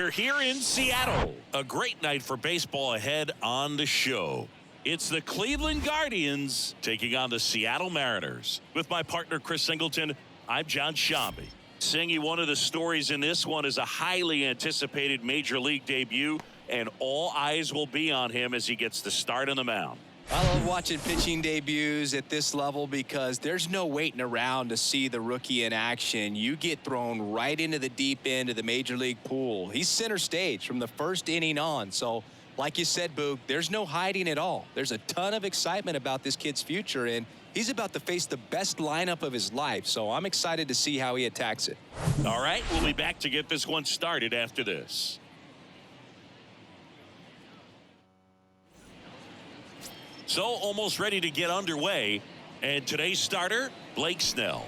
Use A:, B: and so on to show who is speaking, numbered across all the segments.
A: We're here in Seattle. A great night for baseball ahead on the show. It's the Cleveland Guardians taking on the Seattle Mariners. With my partner, Chris Singleton, I'm John Shambi. Singy, one of the stories in this one is a highly anticipated Major League debut, and all eyes will be on him as he gets the start on the mound.
B: I love watching pitching debuts at this level because there's no waiting around to see the rookie in action. You get thrown right into the deep end of the Major League pool. He's center stage from the first inning on. So, like you said, Boog, there's no hiding at all. There's a ton of excitement about this kid's future, and he's about to face the best lineup of his life. So I'm excited to see how he attacks it.
A: All right, we'll be back to get this one started after this. So almost ready to get underway, and today's starter, Blake Snell.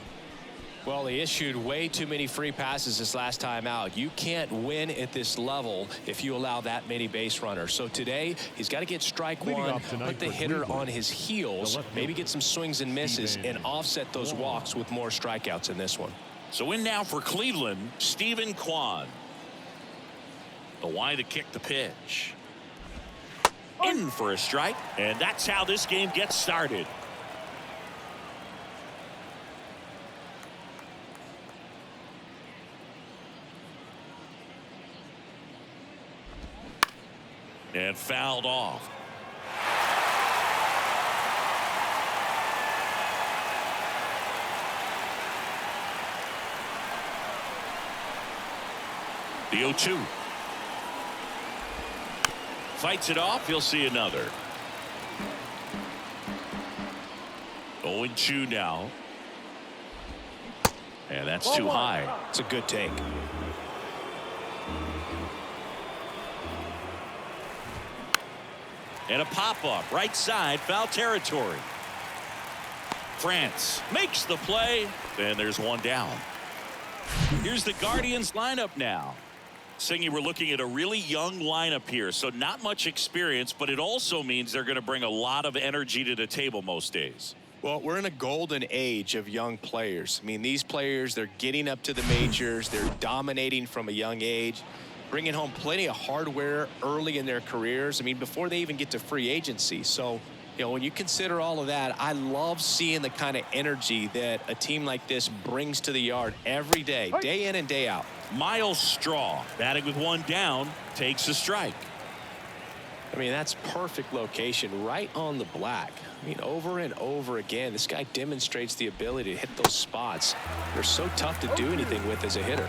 C: Well, he issued way too many free passes this last time out. You can't win at this level if you allow that many base runners. So today, he's got to get strike one, put the hitter on his heels, maybe get some swings and misses, and offset those walks with more strikeouts in this one.
A: So in now for Cleveland, Steven Kwan. The Y to kick the pitch. In for a strike, and that's how this game gets started. And fouled off. The 0-2. Fights it off. He'll see another. 0-2 now. And that's too high.
C: It's a good take.
A: And a pop-up right side, foul territory. France makes the play, and there's one down. Here's the Guardians lineup now. Singy, we're looking at a really young lineup here, so not much experience, but it also means they're going to bring a lot of energy to the table most days.
B: Well, we're in a golden age of young players. I mean, these players, they're getting up to the majors. They're dominating from a young age, bringing home plenty of hardware early in their careers. I mean, before they even get to free agency. So, you know, when you consider all of that, I love seeing the kind of energy that a team like this brings to the yard every day, day in and day out.
A: Miles Straw, batting with one down, takes a strike.
C: I mean, that's perfect location, right on the black. I mean, over and over again, this guy demonstrates the ability to hit those spots. They're so tough to do anything with as a hitter.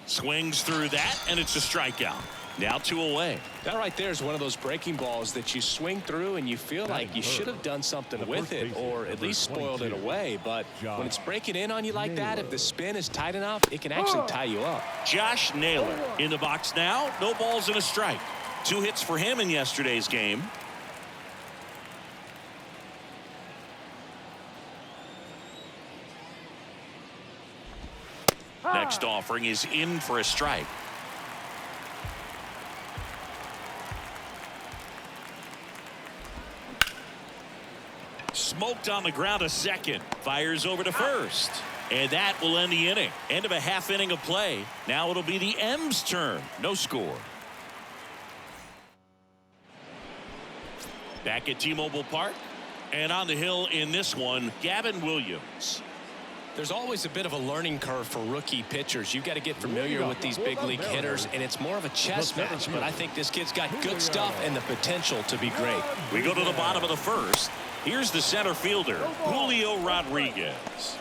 A: Swings through that, and it's a strikeout. Now 2 away.
C: That right there is one of those breaking balls that you swing through and you feel like you should have done something with it or at least spoiled it away. But when it's breaking in on you like that, if the spin is tight enough, it can actually tie you up.
A: Josh Naylor in the box now. No balls and a strike. 2 hits for him in yesterday's game. Next offering is in for a strike. Smoked on the ground a second. Fires over to first. And that will end the inning. End of a half inning of play. Now it'll be the M's turn. No score. Back at T-Mobile Park. And on the hill in this one, Gavin Williams.
C: There's always a bit of a learning curve for rookie pitchers. You've got to get familiar with these big league hitters, and it's more of a chess match. But I think this kid's got good stuff and the potential to be great.
A: We go to the bottom of the first. Here's the center fielder, Julio Rodriguez.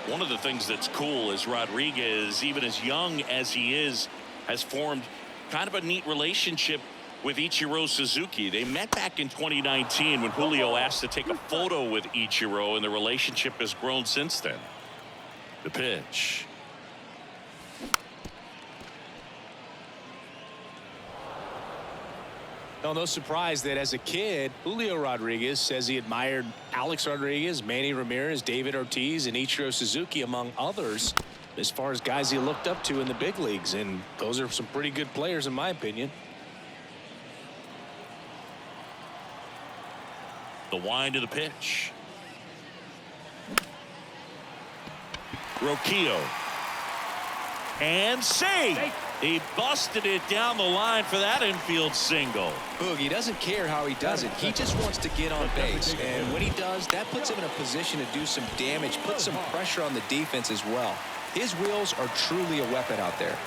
A: One of the things that's cool is Rodriguez, even as young as he is, has formed kind of a neat relationship with Ichiro Suzuki. They met back in 2019 when Julio asked to take a photo with Ichiro, and the relationship has grown since then. The pitch.
C: Well, no surprise that as a kid, Julio Rodriguez says he admired Alex Rodriguez, Manny Ramirez, David Ortiz, and Ichiro Suzuki, among others, as far as guys he looked up to in the big leagues. And those are some pretty good players, in my opinion.
A: The wind of the pitch. Roquillo. And save. He busted it down the line for that infield single.
B: Boog, he doesn't care how he does it. He just wants to get on base. And when he does, that puts him in a position to do some damage, put some pressure on the defense as well. His wheels are truly a weapon out there.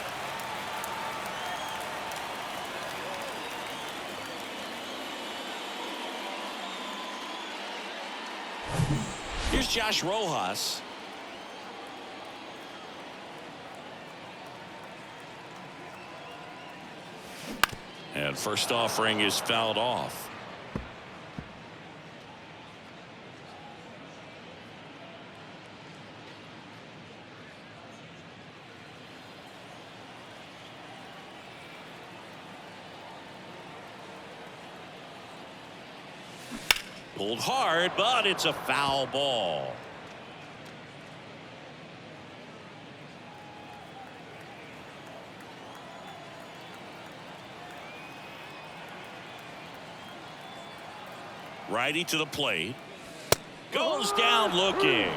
A: Here's Josh Rojas. And first offering is fouled off. Pulled hard, but it's a foul ball. Righty to the plate. Goes down looking.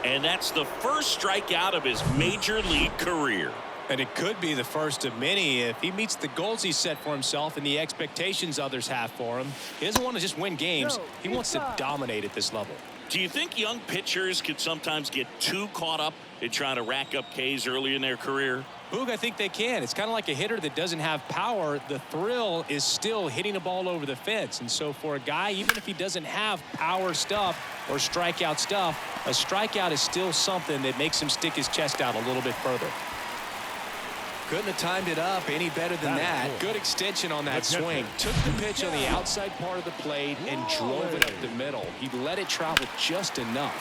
A: And that's the first strikeout of his major league career.
C: And it could be the first of many if he meets the goals he set for himself and the expectations others have for him. He doesn't want to just win games. He wants to dominate at this level.
A: Do you think young pitchers could sometimes get too caught up in trying to rack up Ks early in their career?
C: Boog, I think they can. It's kind of like a hitter that doesn't have power. The thrill is still hitting a ball over the fence. And so for a guy, even if he doesn't have power stuff or strikeout stuff, a strikeout is still something that makes him stick his chest out a little bit further.
B: Couldn't have timed it up any better than that.
C: Good extension on that swing. Took the pitch on the outside part of the plate and drove it up the middle. He let it travel just enough.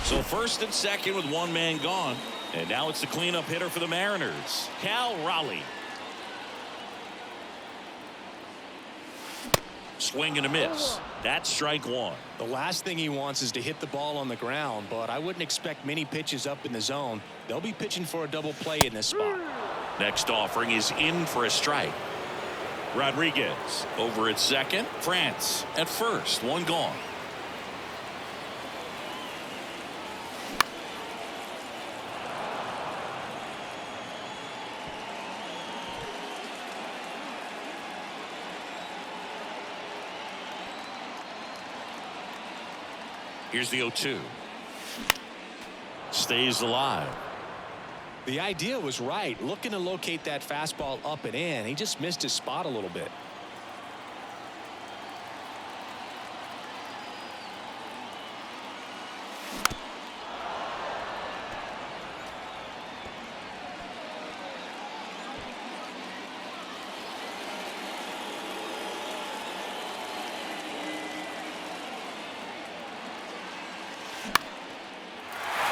A: So first and second with one man gone. And now it's the cleanup hitter for the Mariners, Cal Raleigh. Swing and a miss. That's strike one.
C: The last thing he wants is to hit the ball on the ground, but I wouldn't expect many pitches up in the zone. They'll be pitching for a double play in this spot.
A: Next offering is in for a strike. Rodriguez over at second. France at first. One gone. Here's the 0-2. Stays alive.
C: The idea was right. Looking to locate that fastball up and in. He just missed his spot a little bit.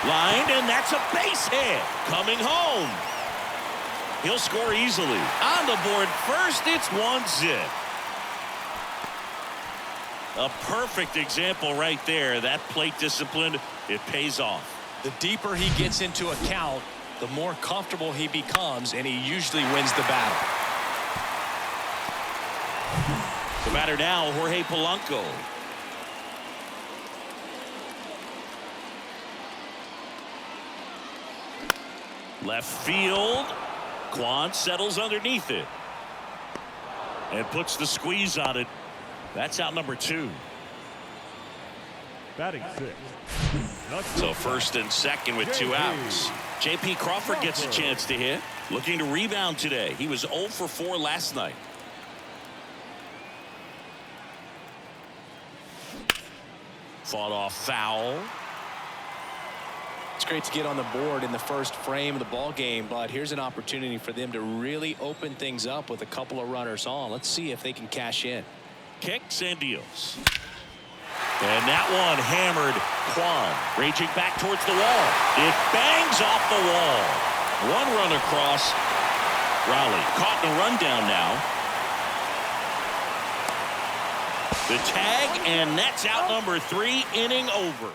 A: Lined, and that's a base hit. Coming home. He'll score easily. On the board first, it's 1-0. A perfect example right there. That plate discipline, it pays off.
C: The deeper he gets into a count, the more comfortable he becomes, and he usually wins the battle.
A: The batter now, Jorge Polanco. Left field. Quan settles underneath it and puts the squeeze on it. That's out number 2.
D: Batting 6.
A: So first and second with 2 outs. J.P. Crawford gets a chance to hit. Looking to rebound today. He was 0 for 4 last night. Fought off foul.
C: It's great to get on the board in the first frame of the ball game, but here's an opportunity for them to really open things up with a couple of runners on. Let's see if they can cash in.
A: Kicks and deals. And that one hammered Quan. Raging back towards the wall. It bangs off the wall. One run across. Raleigh caught in a rundown now. The tag, and that's out number 3, inning over.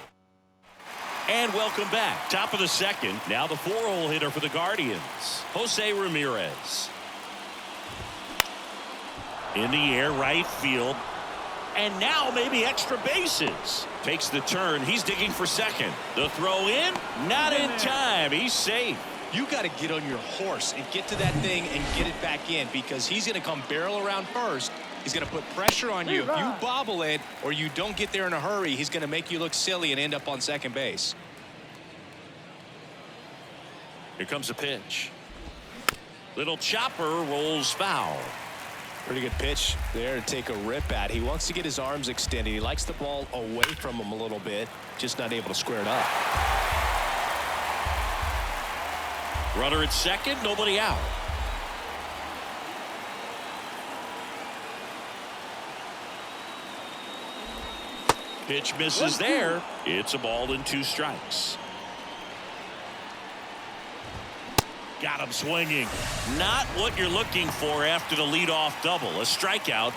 A: And welcome back. Top of the second. Now the 4-hole hitter for the Guardians, Jose Ramirez. In the air, right field. And now maybe extra bases. Takes the turn. He's digging for second. The throw in. Not in time. He's safe.
B: You got to get on your horse and get to that thing and get it back in, because he's going to come barrel around first. He's going to put pressure on you. If you bobble it or you don't get there in a hurry, he's going to make you look silly and end up on second base.
A: Here comes a pitch. Little chopper rolls foul.
C: Pretty good pitch there to take a rip at. He wants to get his arms extended. He likes the ball away from him a little bit, just not able to square it up.
A: Runner at second, nobody out. Pitch misses there. It's a ball and 2 strikes. Got him swinging. Not what you're looking for after the leadoff double. A strikeout,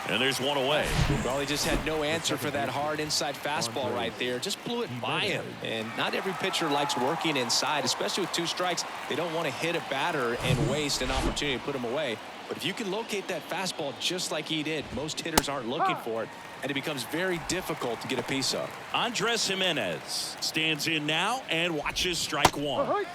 A: and there's 1 away.
B: Well, he just had no answer for that hard inside fastball right there. Just blew it by him. And not every pitcher likes working inside, especially with 2 strikes. They don't want to hit a batter and waste an opportunity to put him away. But if you can locate that fastball just like he did, most hitters aren't looking for it, and it becomes very difficult to get a piece of.
A: Andres Gimenez stands in now and watches strike 1.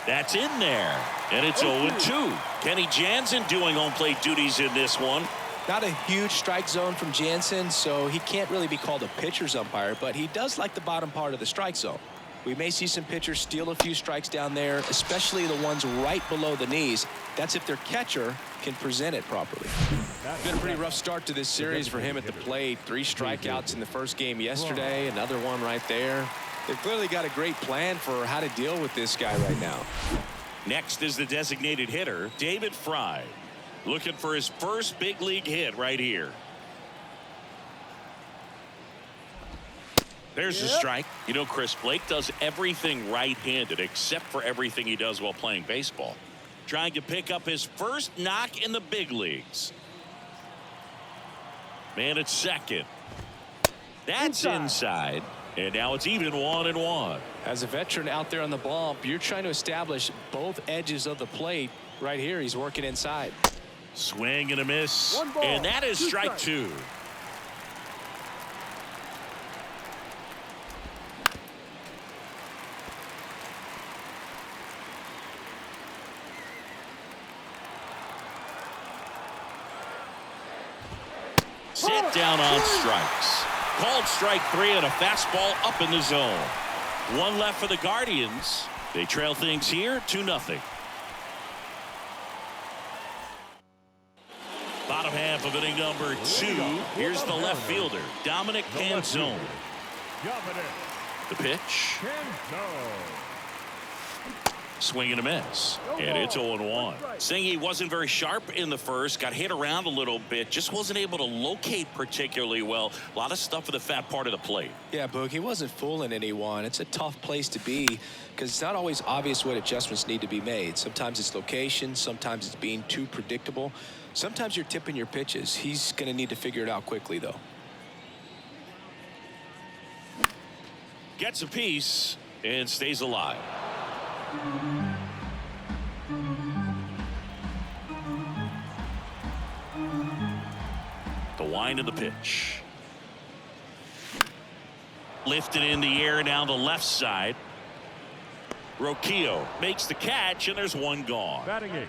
A: That's in there, and it's 0-2. Kenny Jansen doing home plate duties in this one.
B: Not a huge strike zone from Jansen, so he can't really be called a pitcher's umpire, but he does like the bottom part of the strike zone. We may see some pitchers steal a few strikes down there, especially the ones right below the knees. That's if their catcher can present it properly. It's been a pretty rough start to this series for him at the plate. 3 strikeouts in the first game yesterday, another one right there. They've clearly got a great plan for how to deal with this guy right now.
A: Next is the designated hitter, David Fry, looking for his first big league hit right here. There's the strike. You know, Chris, Blake does everything right-handed except for everything he does while playing baseball. Trying to pick up his first knock in the big leagues. Man at second. That's inside. And now it's even 1-1.
C: As a veteran out there on the bump, you're trying to establish both edges of the plate. Right here, he's working inside.
A: Swing and a miss. And that is strike 2. Sit down on strikes. Called strike 3 and a fastball up in the zone. 1 left for the Guardians. They trail things here 2-0. Bottom half of inning number 2. Here's the left fielder, Dominic Canzone. The pitch. Swing and a miss. And it's 0-1. Saying he wasn't very sharp in the first, got hit around a little bit, just wasn't able to locate particularly well. A lot of stuff for the fat part of the plate.
B: Yeah, Boog, he wasn't fooling anyone. It's a tough place to be because it's not always obvious what adjustments need to be made. Sometimes it's location, sometimes it's being too predictable. Sometimes you're tipping your pitches. He's going to need to figure it out quickly, though.
A: Gets a piece and stays alive. The wind of the pitch. Lifted in the air down the left side. Roquillo makes the catch, and there's 1 gone.
D: Batting 8,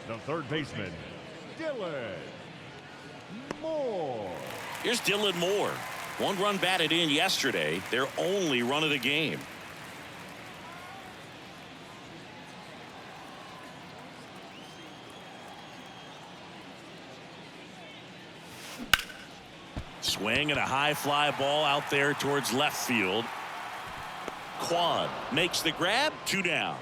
D: the third baseman, Dylan Moore.
A: Here's Dylan Moore. 1 run batted in yesterday, their only run of the game. Swing and a high fly ball out there towards left field. Quan makes the grab, 2 down.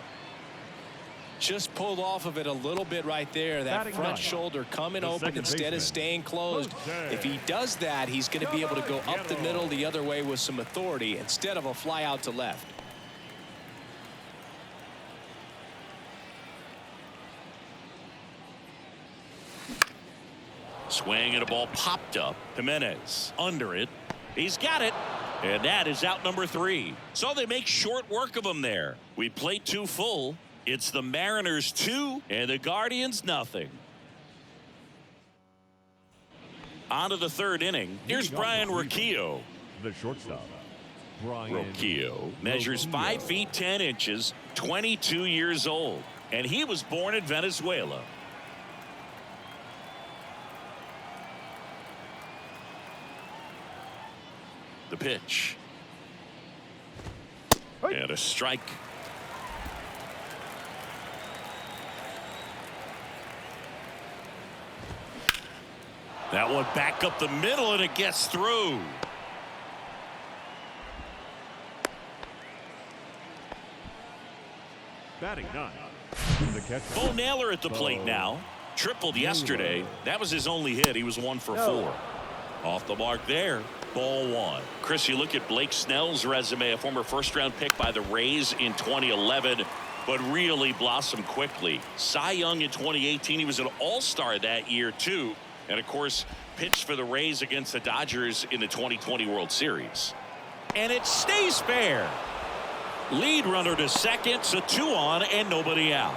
C: Just pulled off of it a little bit right there. That front shoulder coming open instead of staying closed. If he does that, he's going to be able to go up the middle the other way with some authority instead of a fly out to left.
A: Swing and a ball popped up. Jimenez under it. He's got it. And that is out number 3. So they make short work of him there. We played 2 full. It's the Mariners 2 and the Guardians nothing. On to the third inning. Here's Brian Rocchio.
D: The shortstop, Brian
A: Rocchio measures 5 feet 10 inches, 22 years old, and he was born in Venezuela. The pitch. And a strike. That one back up the middle, and it gets through.
D: batting ninth. The catcher.
A: Bo Naylor at the plate now. Tripled yesterday. That was his only hit. He was 1 for 4. Off the mark there. Ball 1. Chris, you look at Blake Snell's resume, a former first-round pick by the Rays in 2011, but really blossomed quickly. Cy Young in 2018. He was an all-star that year, too. And, of course, pitched for the Rays against the Dodgers in the 2020 World Series. And it stays fair. Lead runner to second, so 2 on and nobody out.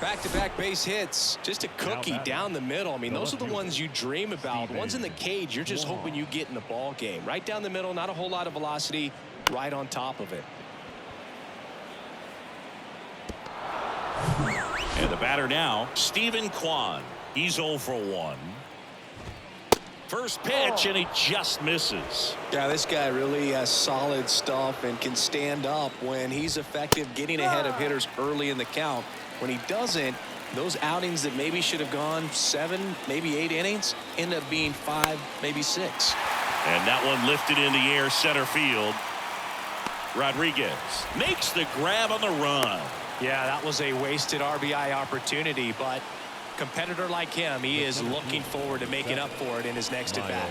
B: Back-to-back base hits. Just a cookie down the middle. I mean, those are the ones you dream about. Ones in the cage, you're just hoping you get in the ball game. Right down the middle, not a whole lot of velocity, right on top of it.
A: And the batter now, Steven Kwan. He's 0 for 1. First pitch, and he just misses.
B: Yeah, this guy really has solid stuff and can stand up when he's effective getting ahead of hitters early in the count. When he doesn't, those outings that maybe should have gone 7, maybe 8 innings end up being 5, maybe 6.
A: And that one lifted in the air, center field. Rodriguez makes the grab on the run.
C: Yeah, that was a wasted RBI opportunity, but competitor like him, he is looking forward to making up for it in his next at bat.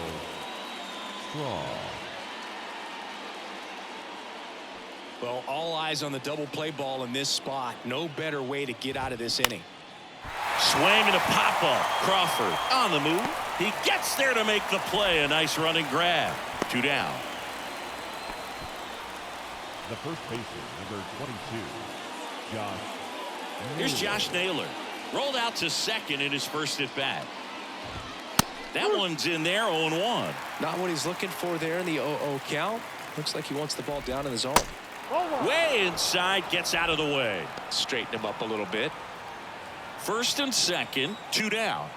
C: Well, all eyes on the double play ball in this spot. No better way to get out of this inning.
A: Swing and a pop up. Crawford on the move. He gets there to make the play. A nice running grab. 2 down.
D: The first baseman, number 22, Josh.
A: Here's Josh Naylor. Rolled out to second in his first at bat. That one's in there, 0-1.
B: Not what he's looking for there in the 0-0 count. Looks like he wants the ball down in the zone.
A: Way inside, gets out of the way.
C: Straighten him up a little bit.
A: First and second, 2 down.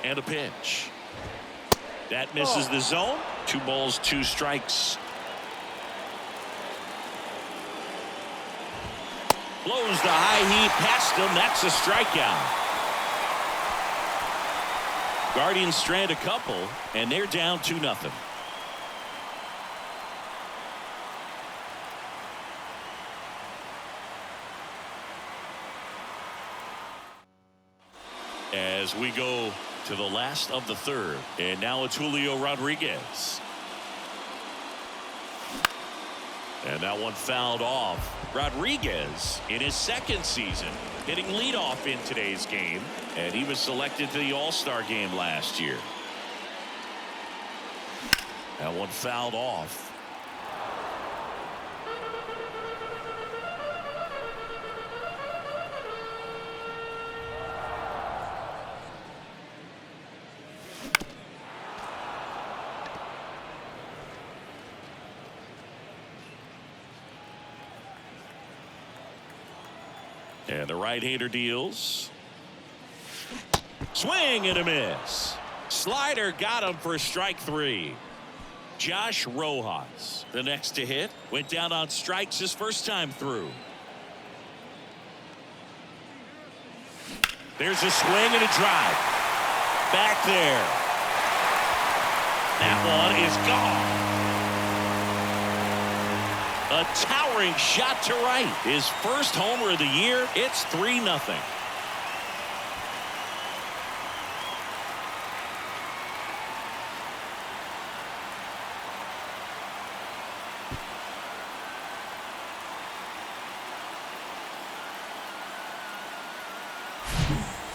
A: And a pitch. That misses the zone. 2 balls, 2 strikes. Blows the high heat past him. That's a strikeout. Guardians strand a couple, and they're down 2-0. As we go to the last of the third, and now it's Julio Rodriguez. And that one fouled off. Rodriguez in his second season hitting leadoff in today's game, and he was selected to the All-Star game last year. That one fouled off. And the right-hander deals. Swing and a miss. Slider got him for strike 3. Josh Rojas, the next to hit, went down on strikes his first time through. There's a swing and a drive. Back there. That one is gone. A towering shot to right. His first homer of the year. It's 3-0.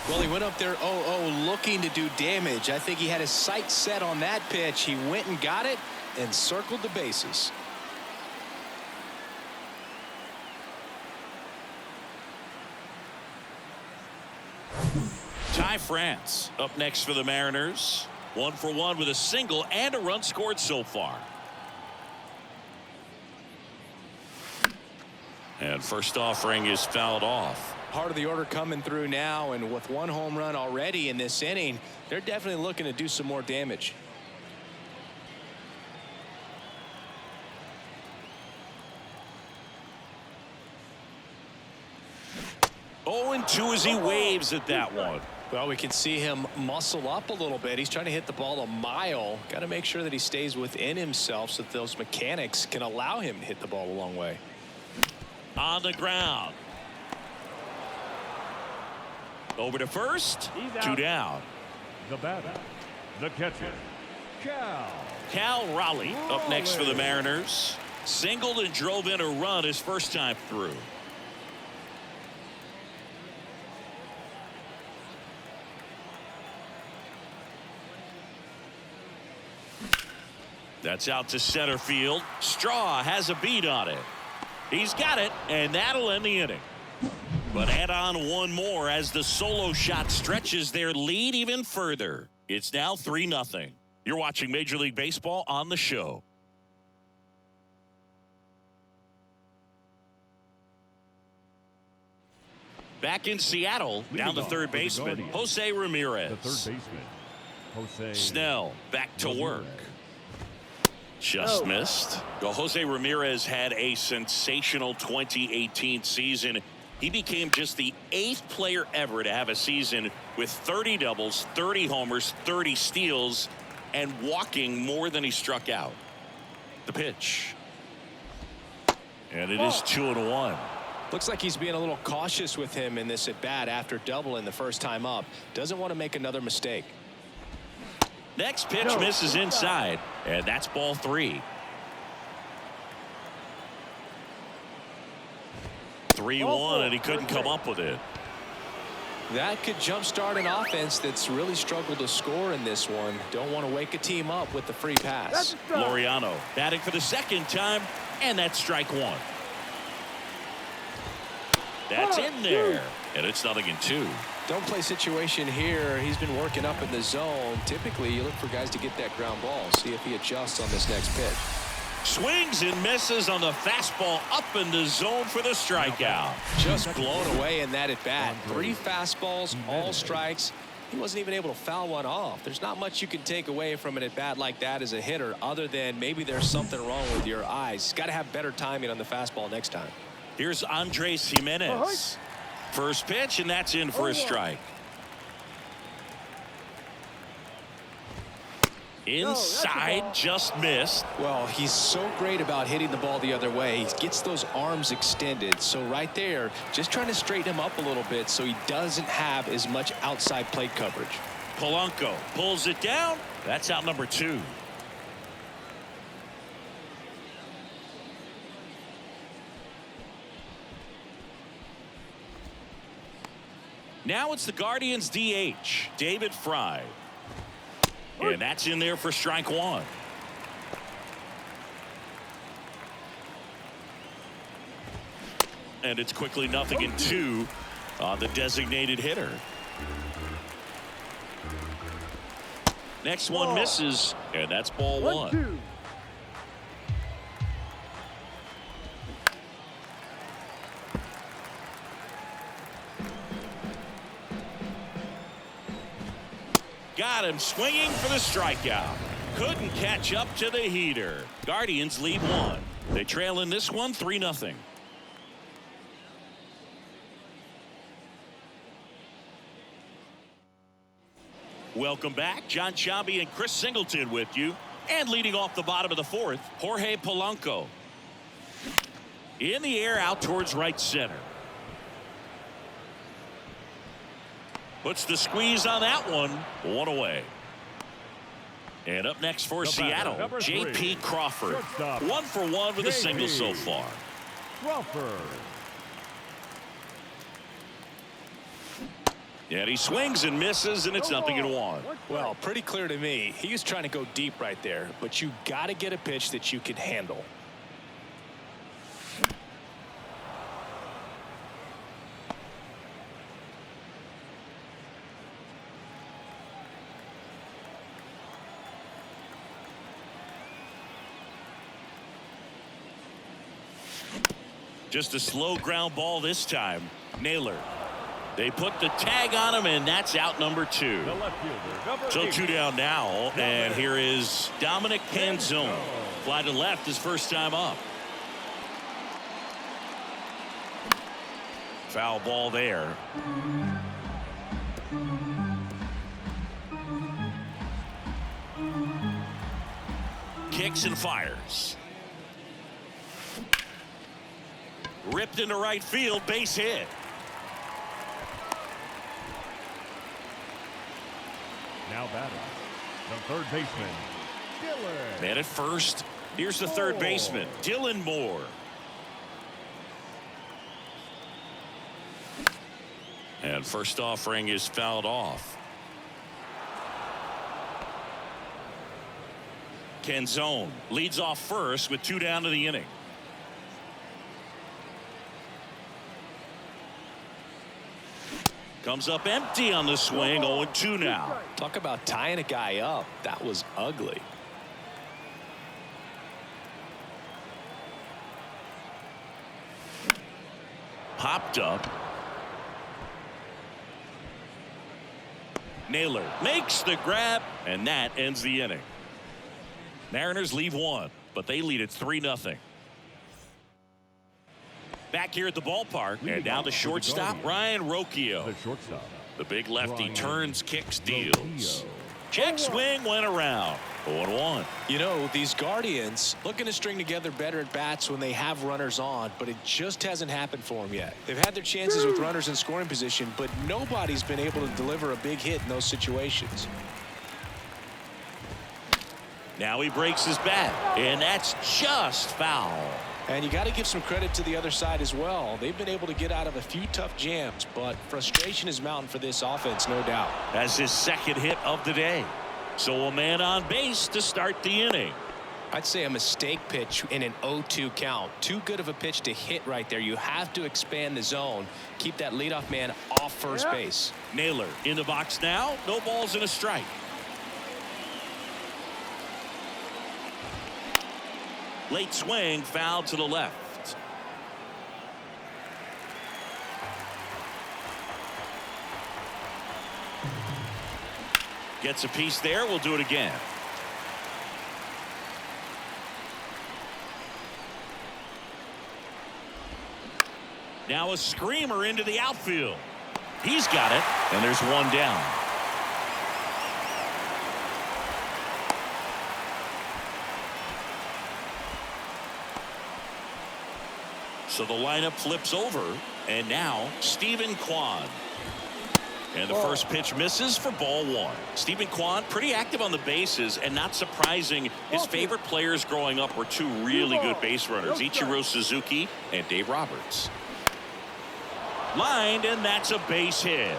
B: Well, he went up there 0-0 looking to do damage. I think he had his sights set on that pitch. He went and got it and circled the bases.
A: Ty France up next for the Mariners. 1 for 1 with a single and a run scored so far. And first offering is fouled off.
B: Part of the order coming through now, and with 1 home run already in this inning, they're definitely looking to do some more damage.
A: Oh, and 2 as he waves at that one.
C: Well, we can see him muscle up a little bit. He's trying to hit the ball a mile. Got to make sure that he stays within himself so that those mechanics can allow him to hit the ball a long way.
A: On the ground. Over to first. 2 down.
D: The batter, the catcher,
A: Cal Raleigh up next for the Mariners. Singled and drove in a run his first time through. That's out to center field. Straw has a beat on it. He's got it, and that'll end the inning. But add on one more as the solo shot stretches their lead even further. It's now 3-0. You're watching Major League Baseball on the show. Back in Seattle, down to third baseman, Jose Ramirez.
D: the third baseman, Jose
A: Snell back to work. Just missed. Well, Jose Ramirez had a sensational 2018 season. He became just the 8th player ever to have a season with 30 doubles, 30 homers, 30 steals, and walking more than he struck out. The pitch. And it is 2-1.
C: Looks like he's being a little cautious with him in this at bat after doubling the first time up. Doesn't want to make another mistake.
A: Next pitch misses inside, and that's ball 3. 3-1, and he couldn't come up with it.
C: That could jumpstart an offense that's really struggled to score in this one. Don't want to wake a team up with the free pass.
A: Laureano batting for the second time, and that's strike 1. That's in there, and it's 0-2.
C: Don't play situation here. He's been working up in the zone. Typically, you look for guys to get that ground ball. See if he adjusts on this next pitch.
A: Swings and misses on the fastball up in the zone for the strikeout.
C: Just blown away in that at bat. 3 fastballs, all strikes. He wasn't even able to foul one off. There's not much you can take away from an at bat like that as a hitter, other than maybe there's something wrong with your eyes. Got to have better timing on the fastball next time.
A: Here's Andres Jimenez. First pitch, and that's in for a strike. Inside, just missed.
C: Well, he's so great about hitting the ball the other way. He gets those arms extended. So right there, just trying to straighten him up a little bit so he doesn't have as much outside plate coverage.
A: Polanco pulls it down. That's out number 2. Now it's the Guardians DH, David Fry. And that's in there for strike 1. And it's quickly 0-2 on the designated hitter. Next one misses, and that's ball 1. Got him swinging for the strikeout. Couldn't catch up to the heater. Guardians lead 1. They trail in this one 3-0. Welcome back. John Sciambi and Chris Singleton with you. And leading off the bottom of the 4th, Jorge Polanco. In the air out towards right center. Puts the squeeze on that one. 1 away. And up next for Seattle, J.P. Crawford. 1 for 1 with a single so far.
D: Crawford.
A: And he swings and misses, and it's 0-1.
C: Well, pretty clear to me. He was trying to go deep right there, but you got to get a pitch that you can handle.
A: Just a slow ground ball this time. Naylor. They put the tag on him, and that's out number 2.
D: The left fielder, number
A: So
D: 8.
A: 2 down now, and here is Dominic Canzone. Fly to left his first time up. Foul ball there. Kicks and fires. Ripped into right field, base hit.
D: Now batting, the third baseman, Dylan.
A: Man at first. Here's the third baseman, Dylan Moore. And first offering is fouled off. Canzone leads off first with 2 down to the inning. Comes up empty on the swing. 0-2 now.
C: Talk about tying a guy up. That was ugly.
A: Popped up. Naylor makes the grab, and that ends the inning. Mariners leave 1, but they lead at 3-0. Back here at the ballpark, and down to shortstop, Ryan Rocchio.
D: The shortstop.
A: The big lefty
D: Ryan
A: turns, kicks, deals.
D: Rocchio.
A: Check swing, went around. 0-1.
C: You know, these Guardians looking to string together better at bats when they have runners on, but it just hasn't happened for them yet. They've had their chances with runners in scoring position, but nobody's been able to deliver a big hit in those situations.
A: Now he breaks his bat, and that's just foul.
C: And you got to give some credit to the other side as well. They've been able to get out of a few tough jams, but frustration is mounting for this offense, no doubt.
A: That's his second hit of the day. So a man on base to start the inning.
C: I'd say a mistake pitch in an 0-2 count. Too good of a pitch to hit right there. You have to expand the zone. Keep that leadoff man off first base.
A: Naylor in the box now. No balls and a strike. Late swing, foul to the left. Gets a piece there. We'll do it again. Now a screamer into the outfield. He's got it, and there's 1 down. So the lineup flips over, and now Stephen Kwan. And the first pitch misses for ball 1. Stephen Kwan pretty active on the bases, and not surprising, his favorite players growing up were 2 really good base runners, Ichiro Suzuki and Dave Roberts. Lined, and that's a base hit.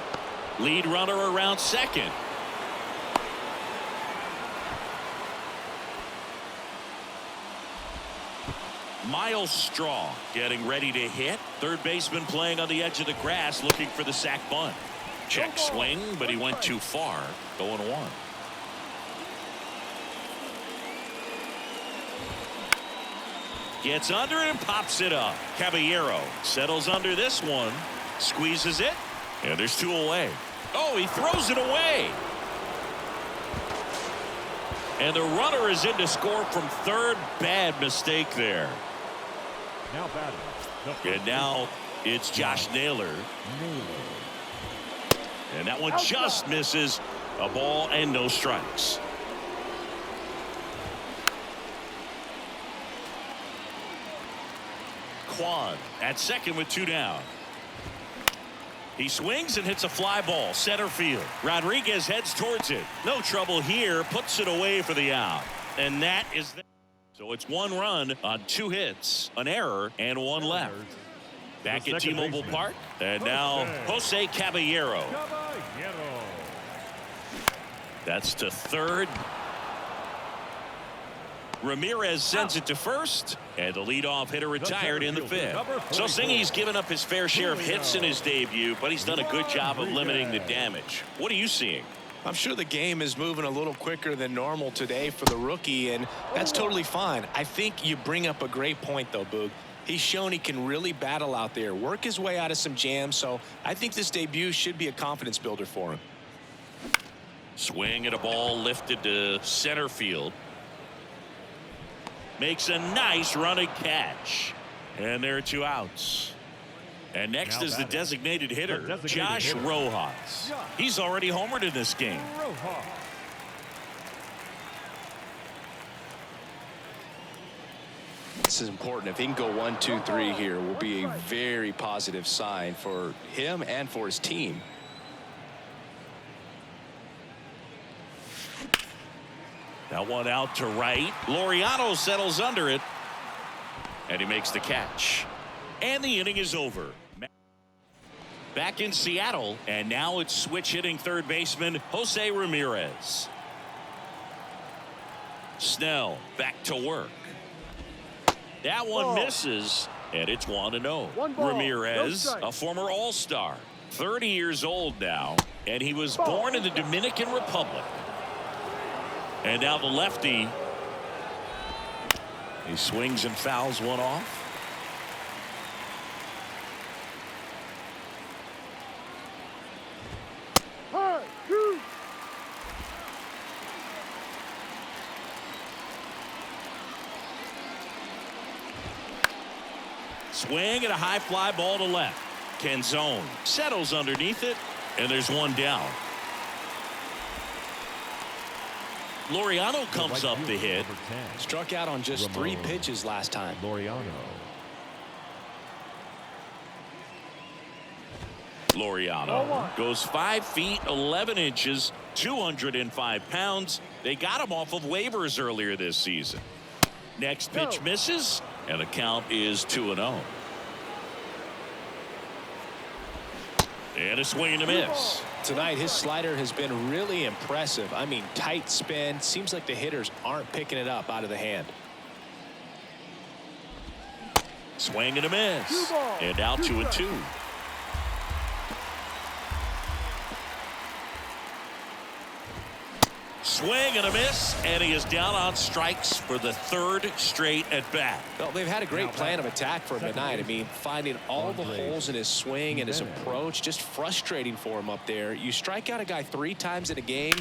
A: Lead runner around second. Miles Straw getting ready to hit. Third baseman playing on the edge of the grass, looking for the sac bunt. Check swing, but he went too far. 0-1. Gets under it and pops it up. Caballero settles under this one. Squeezes it. And there's 2 away. Oh, he throws it away. And the runner is in to score from third. Bad mistake there.
D: Now batting.
A: And now it's Josh Naylor. And that one just misses. A ball and no strikes. Kwan at second with 2 down. He swings and hits a fly ball center field. Rodriguez heads towards it. No trouble here. Puts it away for the out. And that is the... So it's 1 run on 2 hits, an error, and 1 left. Back at T-Mobile Park. And now Jose Caballero. That's to third. Ramirez sends it to first, and the leadoff hitter retired in the 5th. So Singy's given up his fair share of hits in his debut, but he's done a good job of limiting the damage. What are you seeing?
C: I'm sure the game is moving a little quicker than normal today for the rookie, and that's totally fine. I think you bring up a great point, though, Boog.
B: He's shown he can really battle out there, work his way out of some jams. So I think this debut should be a confidence builder for him.
A: Swing at a ball lifted to center field. Makes a nice running catch. And there are 2 outs. And next
D: Now
A: is the designated hitter, Josh
D: hitter.
A: Rojas. He's already homered in this game.
D: Rojas.
B: This is important. If he can go 1, 2, 3 here, will be a very positive sign for him and for his team.
A: That one out to right. Laureano settles under it. And he makes the catch. And the inning is over. Back in Seattle, and now it's switch hitting third baseman Jose Ramirez. Snell back to work. That one misses, and it's 1-0. Ramirez, a former All-Star, 30 years old now, and he was born in the Dominican Republic. And now the lefty, he swings and fouls one off. Swing and a high fly ball to left. Canzone settles underneath it, and there's one down. Laureano comes up the hit.
B: Struck out on just 3 pitches last time.
A: Laureano goes 5 feet 11 inches, 205 pounds. They got him off of waivers earlier this season. Next pitch misses, and the count is 2-0. And a swing and a miss.
C: Tonight, his slider has been really impressive. I mean, tight spin. Seems like the hitters aren't picking it up out of the hand.
A: Swing and a miss. And now 2-2. Swing and a miss, and he is down on strikes for the 3rd straight at bat.
C: Well, they've had a great plan of attack for him tonight. I mean, finding all the holes in his swing and his approach, just frustrating for him up there. You strike out a guy 3 times in a game,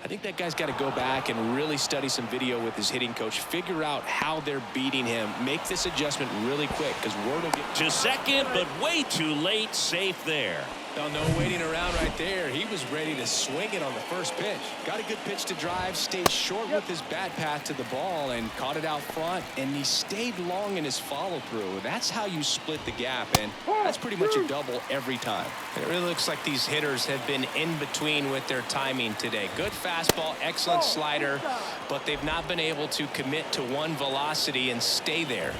C: I think that guy's got to go back and really study some video with his hitting coach, figure out how they're beating him, make this adjustment really quick, because word will get
A: to second, but way too late. Safe there.
B: No waiting around right there. He was ready to swing it on the first pitch. Got a good pitch to drive, stayed short with his bat path to the ball and caught it out front, and he stayed long in his follow through. That's how you split the gap, and that's pretty much a double every time.
C: It really looks like these hitters have been in between with their timing today. Good fastball, excellent slider, but they've not been able to commit to one velocity and stay there.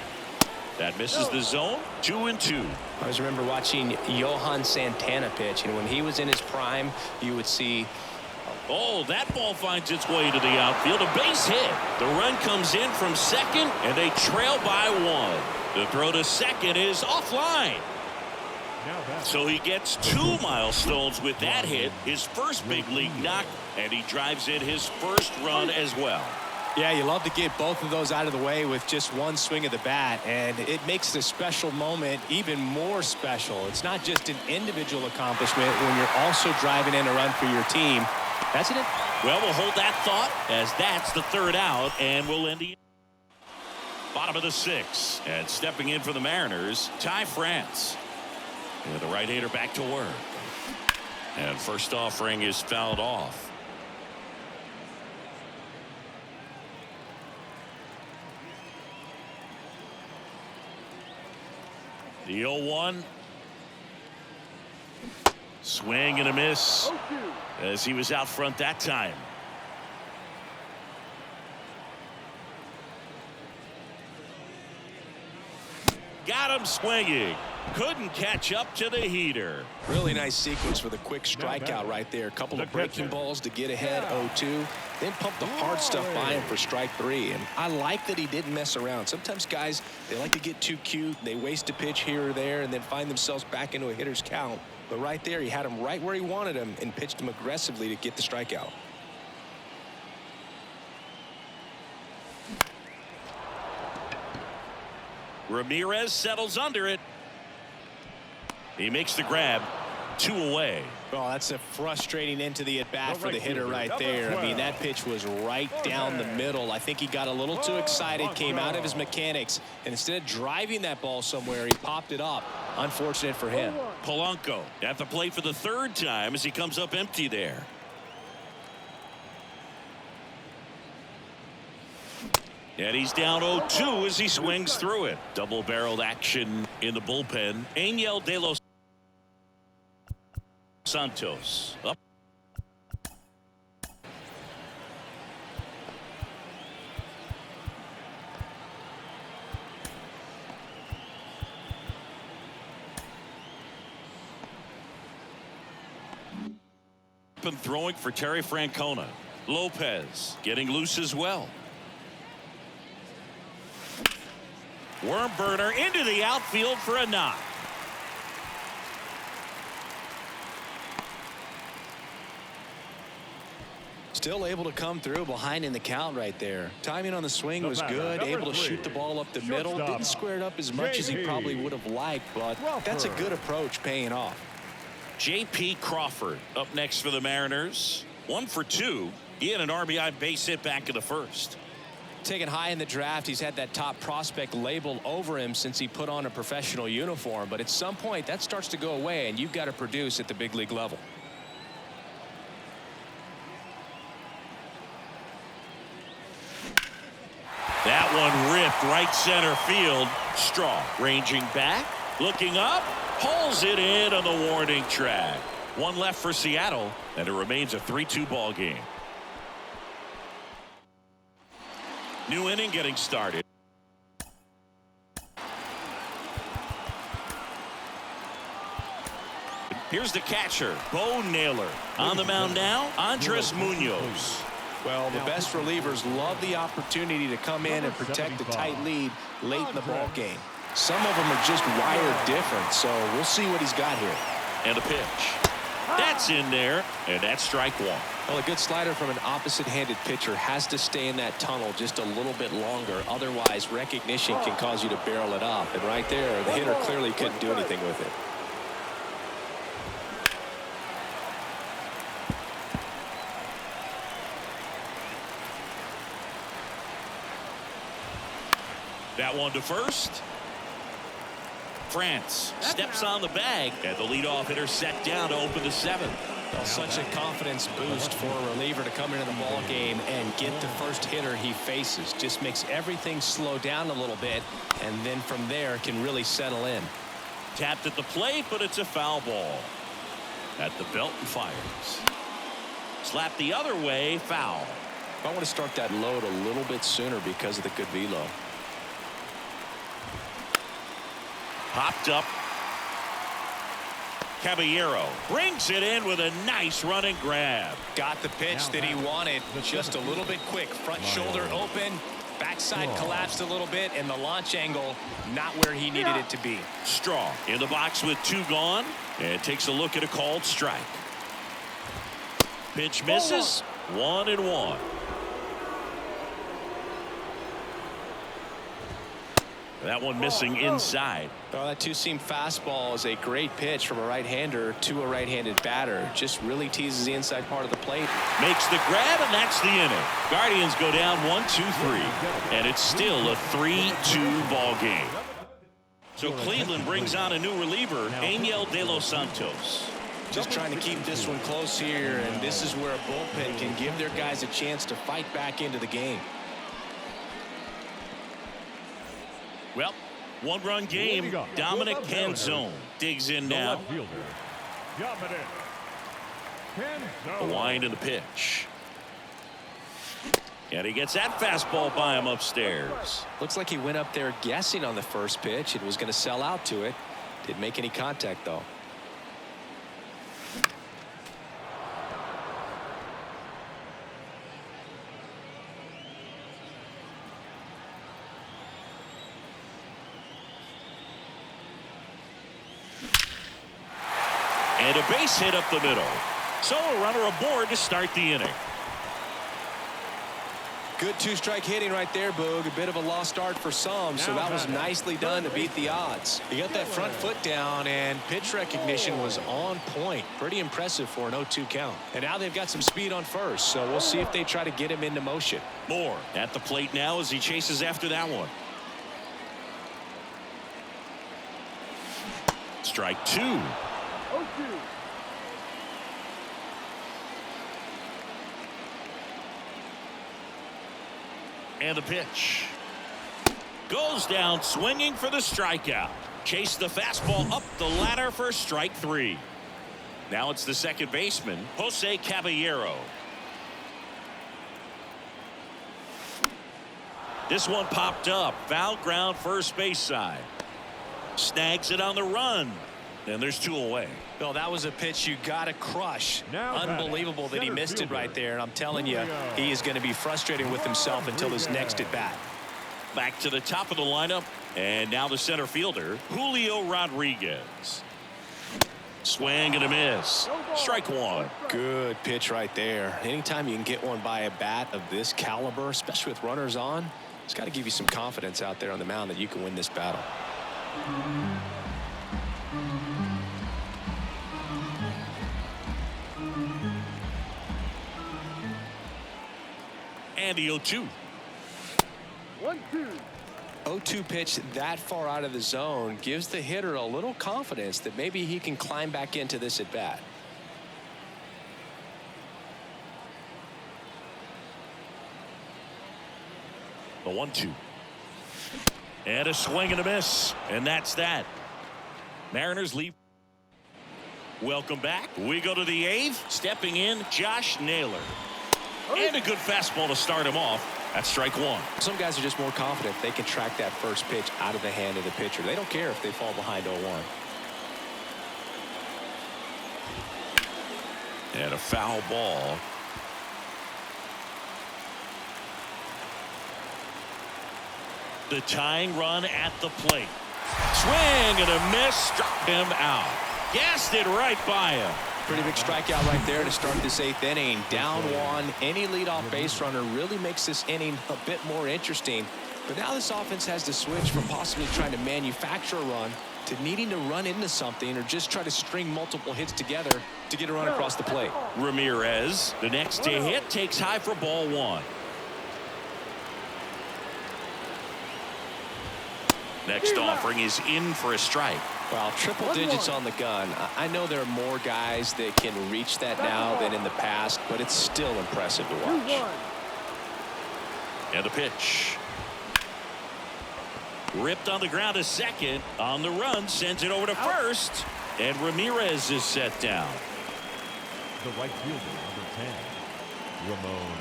A: That misses the zone. 2-2.
C: I always remember watching Johan Santana pitch, and when he was in his prime, you would see.
A: Oh, that ball finds its way to the outfield. A base hit. The run comes in from second, and they trail by 1. The throw to second is offline. So he gets 2 milestones with that hit, his first big league knock, and he drives in his first run as well.
C: Yeah, you love to get both of those out of the way with just one swing of the bat, and it makes the special moment even more special. It's not just an individual accomplishment when you're also driving in a run for your team. That's it.
A: Well, we'll hold that thought as that's the 3rd out, and we'll end the bottom of the 6th. And stepping in for the Mariners, Ty France. And the right-hander back to work. And first offering is fouled off. The 0-1. Swing and a miss as he was out front that time. Got him swinging. Couldn't catch up to the heater.
B: Really nice sequence for the quick strikeout right there. A couple of breaking balls to get ahead 0-2. Then pump the hard stuff by him for strike 3. And I like that he didn't mess around. Sometimes guys, they like to get too cute. They waste a pitch here or there and then find themselves back into a hitter's count. But right there, he had him right where he wanted him and pitched him aggressively to get the strikeout.
A: Ramirez settles under it. He makes the grab. 2 away.
C: Oh, that's a frustrating end to the at-bat for the hitter right there. I mean, that pitch was right down the middle. I think he got a little too excited, came out of his mechanics, and instead of driving that ball somewhere, he popped it up. Unfortunate for him.
A: Polanco at the plate for the 3rd time as he comes up empty there. And he's down 0-2 as he swings through it. Double-barreled action in the bullpen. Angel De Los Santos up. And throwing for Terry Francona. Lopez getting loose as well. Worm burner into the outfield for a knock.
B: Still able to come through behind in the count right there. Timing on the swing was good. Able to shoot the ball up the middle. Didn't square it up as much as he probably would have liked, but that's a good approach paying off.
A: J.P. Crawford up next for the Mariners. 1 for 2. He had an RBI base hit back in the 1st.
C: Taken high in the draft, he's had that top prospect label over him since he put on a professional uniform, but at some point that starts to go away and you've got to produce at the big league level.
A: That one ripped right center field. Straw ranging back, looking up, pulls it in on the warning track. 1 left for Seattle, and it remains a 3-2 ball game. New inning getting started. Here's the catcher, Bo Naylor. On the mound now, Andres Munoz.
C: Well, the best relievers love the opportunity to come in and protect the tight lead late in the ball game. Some of them are just wired different, so we'll see what he's got here.
A: And a pitch. That's in there, and that's strike 1.
C: Well, a good slider from an opposite-handed pitcher has to stay in that tunnel just a little bit longer. Otherwise, recognition can cause you to barrel it up. And right there, the hitter clearly couldn't do anything with it.
A: That one to first. France steps on the bag, and the leadoff hitter set down to open the 7th.
C: Well, such a confidence boost for a reliever to come into the ball game and get the first hitter he faces. Just makes everything slow down a little bit, and then from there can really settle in.
A: Tapped at the plate, but it's a foul ball. At the belt and fires. Slap the other way, foul.
C: I want to start that load a little bit sooner because of the good velo.
A: Popped up. Caballero brings it in with a nice running grab.
C: Got the pitch that he wanted, just a little bit quick. Front shoulder open, backside collapsed a little bit, and the launch angle not where he needed it to be.
A: Straw in the box with 2 gone, and takes a look at a called strike. Pitch misses. 1-1. That one missing inside.
C: Well, that 2-seam fastball is a great pitch from a right-hander to a right-handed batter. Just really teases the inside part of the plate.
A: Makes the grab, and that's the inning. Guardians go down 1-2-3, and it's still a 3-2 ball game. So Cleveland brings on a new reliever, Angel De Los Santos.
C: Just trying to keep this one close here, and this is where a bullpen can give their guys a chance to fight back into the game.
A: Well, 1-run game. Dominic Canzone digs in now. A wind and a pitch. And he gets that fastball by him upstairs.
C: Looks like he went up there guessing on the first pitch and was going to sell out to it. Didn't make any contact, though.
A: And a base hit up the middle. So a runner aboard to start the inning.
B: Good two-strike hitting right there, Boog. A bit of a lost start for some, so that was nicely done to beat the odds.
C: He got that front foot down, and pitch recognition was on point. Pretty impressive for an 0-2 count. And now they've got some speed on first, so we'll see if they try to get him into motion.
A: Moore at the plate now as he chases after that one. Strike 2.
D: 0-2.
A: And the pitch. Goes down swinging for the strikeout. Chase the fastball up the ladder for strike 3. Now it's the second baseman, Jose Caballero. This one popped up. Foul ground first base side. Snags it on the run. And there's 2 away.
C: Well, that was a pitch you got to crush.
D: Now
C: Unbelievable that he missed it right there. And I'm telling you, he is going to be frustrated with himself until his next at bat.
A: Back to the top of the lineup. And now the center fielder, Julio Rodriguez. Swing and a miss. Strike 1.
C: Good pitch right there. Anytime you can get one by a bat of this caliber, especially with runners on, it's got to give you some confidence out there on the mound that you can win this battle.
A: And the 0-2.
D: 1-2.
B: 0-2 pitch that far out of the zone gives the hitter a little confidence that maybe he can climb back into this at bat.
A: The 1-2. And a swing and a miss. And that's that. Mariners leave. Welcome back. We go to the 8th. Stepping in, Josh Naylor. And a good fastball to start him off. That's strike 1.
B: Some guys are just more confident they can track that first pitch out of the hand of the pitcher. They don't care if they fall behind 0-1.
A: And a foul ball. The tying run at the plate. Swing and a miss. Struck him out. Gassed it right by him.
B: Pretty big strikeout right there to start this 8th inning. Down 1. Any leadoff base runner really makes this inning a bit more interesting. But now this offense has to switch from possibly trying to manufacture a run to needing to run into something or just try to string multiple hits together to get a run across the plate.
A: Ramirez, the next to hit, takes high for ball 1. Next offering is in for a strike.
B: Well, triple digits on the gun. I know there are more guys that can reach that now than in the past, but it's still impressive to watch.
A: And the pitch. Ripped on the ground to second. On the run, sends it over to first. And Ramirez is set down.
D: The right fielder, number 10, Ramon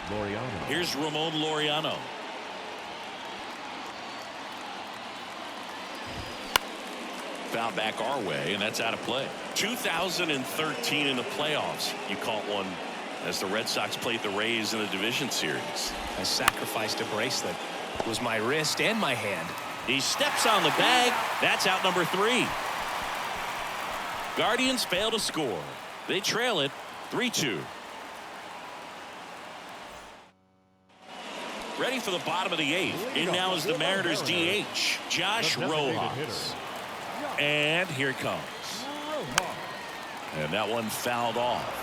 D: Laureano.
A: Here's Ramon Laureano. Foul back our way, and that's out of play. 2013 in the playoffs. You caught one as the Red Sox played the Rays in the division series.
C: I sacrificed a bracelet. It was my wrist and my hand.
A: He steps on the bag. That's out number 3. Guardians fail to score. They trail it 3-2. Ready for the bottom of the 8th. In now is the Mariners DH, Josh Rojas. And here it comes. And that one fouled off.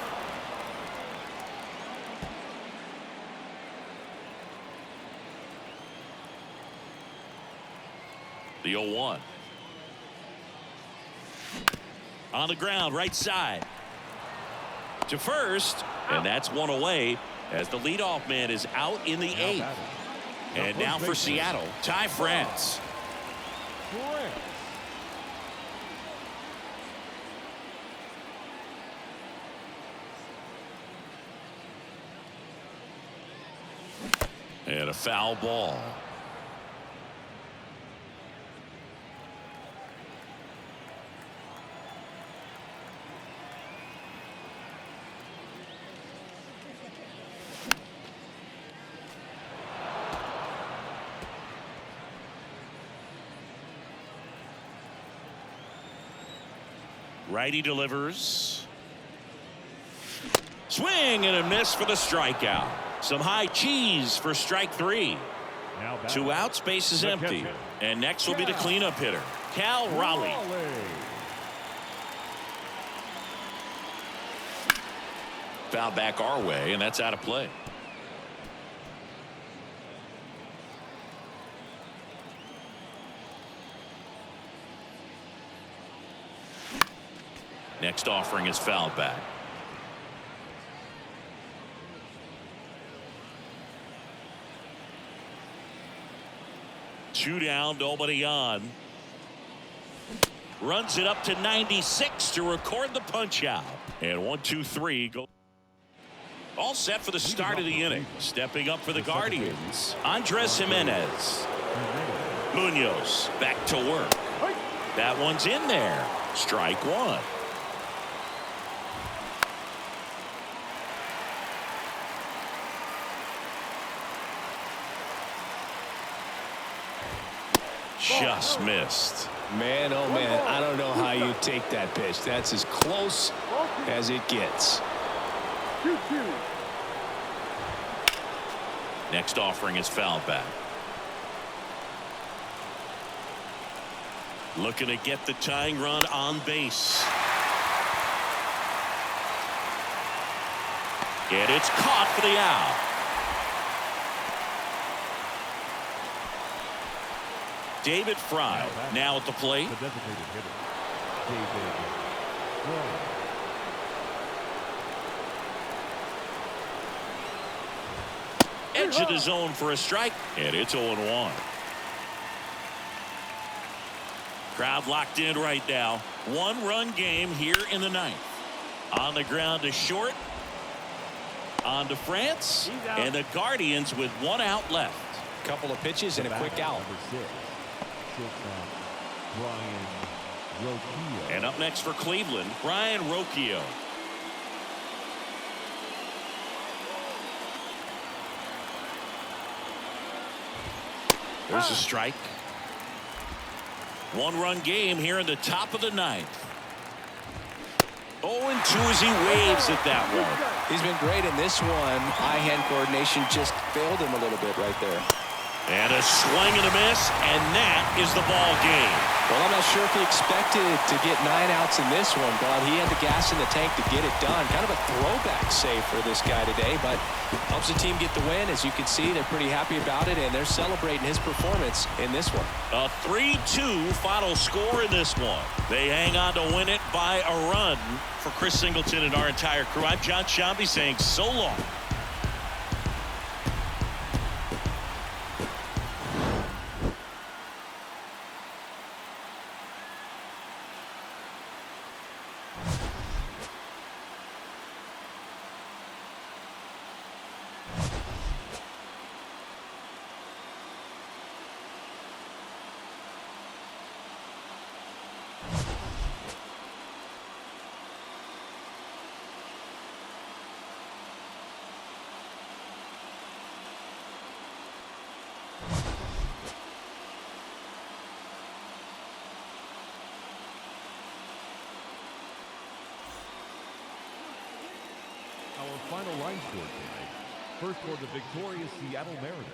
A: The 0-1. On the ground, right side. To first, and that's one away as the leadoff man is out in the 8th. And now for Seattle, Ty France. And a foul ball. Righty delivers. Swing and a miss for the strikeout. Some high cheese for strike 3.
D: Now back.
A: 2 outs, base is
D: The
A: empty.
D: catcher.
A: And next will be the cleanup hitter, Cal Raleigh. Foul back our way, and that's out of play. Next offering is fouled back. Two down, nobody on. Runs it up to 96 to record the punch out. And 1, 2, 3 go. All set for the start of the inning. Stepping up for the Guardians, Andres Jimenez. Munoz back to work. That one's in there. Strike 1. Just missed.
C: Man, oh man, I don't know how you take that pitch. That's as close as it gets.
A: Next offering is fouled back. Looking to get the tying run on base. And it's caught for the out. David Fry now at the plate.
D: The designated hitter, David Fry.
A: Edge of the zone for a strike, and it's 0-1. Crowd locked in right now. 1-run game here in the 9th. On the ground to short. On to France, and the Guardians with 1 out left.
C: Couple of pitches and a quick out.
D: Number 6, shortstop Brian Rocchio.
A: And up next for Cleveland, Brian Rocchio. There's a strike. 1-run game here in the top of the 9th. 0-2 as he waves at that one.
B: He's been great in this one. Eye-hand coordination just failed him a little bit right there.
A: And a swing and a miss, and that is the ball game.
B: Well, I'm not sure if he expected to get 9 outs in this one, but he had the gas in the tank to get it done. Kind of a throwback save for this guy today, but helps the team get the win. As you can see, they're pretty happy about it, and they're celebrating his performance in this one.
A: A 3-2 final score in this one. They hang on to win it by a run. For Chris Singleton and our entire crew, I'm John Shambi saying so long.
D: Our final line score tonight. First for the victorious Seattle Mariners.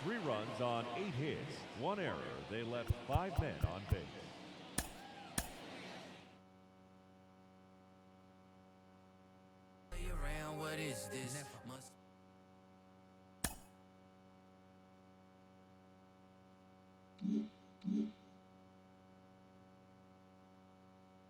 D: 3 runs on 8 hits, 1 error. They left 5 men on base.
E: What is this?